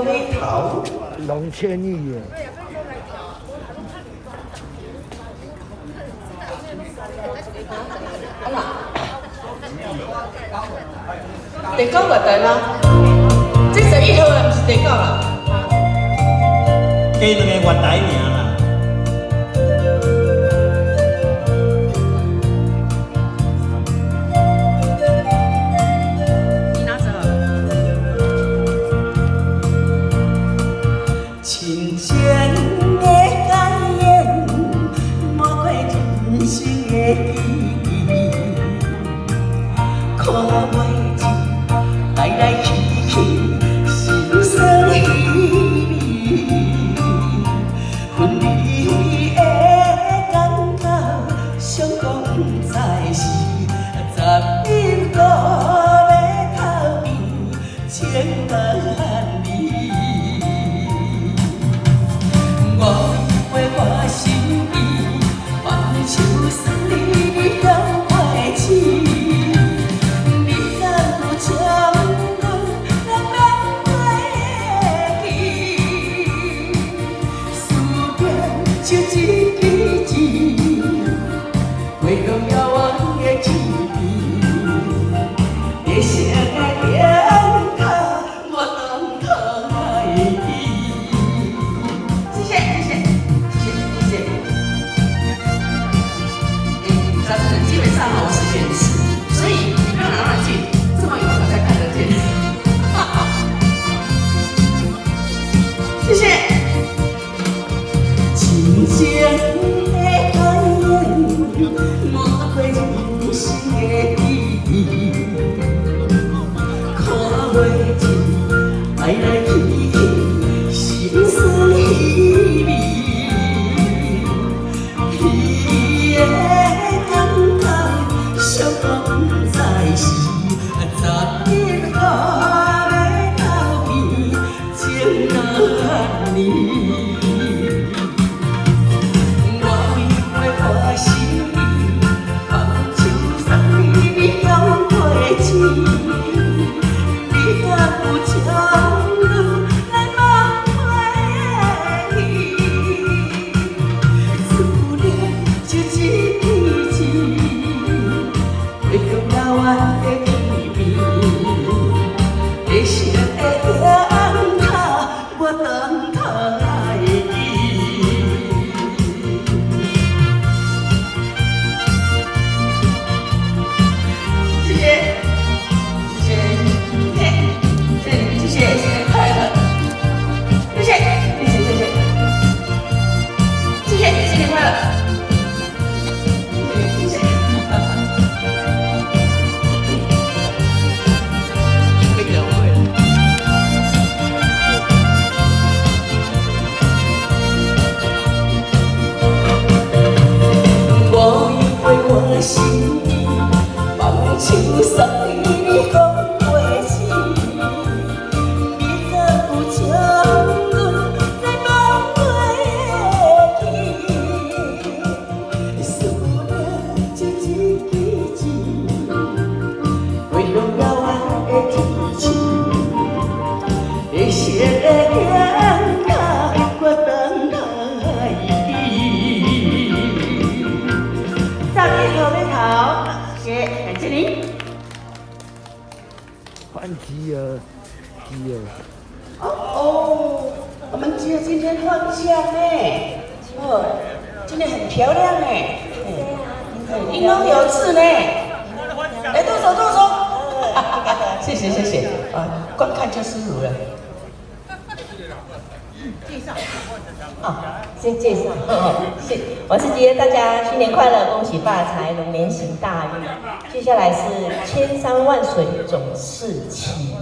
头2000亿耶！第9月台吗？这11号啊，不是第9啦。加2个月台名啦。 亲情的感言，满过人生的记忆。看袂尽来来去去，心酸稀微。分离的感觉，上讲在是11个要头边，千万里。 我心意，放手送你到快去。你敢有将我难袂记？思念就一支支，回到遥远的天边。人生的灯塔，我等待你。 基本上我是远视，所以你不要拿那镜，这么远我才看得见。谢谢。亲情的感言，满过人生的记忆。看袂尽来来去去，心酸稀微。相逢在是11个要头边，情难离。我为我心意，放手送你到过去。你敢有将我来忘袂记？思念就一支支。 回到遥远的天边，人生的灯塔，我等待你。谢谢，谢谢，谢谢，新年快乐！谢谢，谢谢，谢谢，谢谢，新年快乐！ 心意，放手送你讲袂起，你敢有将我来忘袂记？思念就一支支，回到遥远的天际，人生的灯塔，我等待你。 各位好，谢谢，感谢您。换吉儿，吉儿。哦，我们吉儿今天放假呢，哦，今天很漂亮呢，玲珑有致呢。来，动手，动手。谢谢，谢谢，光看就舒服了。介绍。 先介绍，我是吉儿，大家新年快乐，恭喜发财，龙年行大运。接下来是千山万水总是情。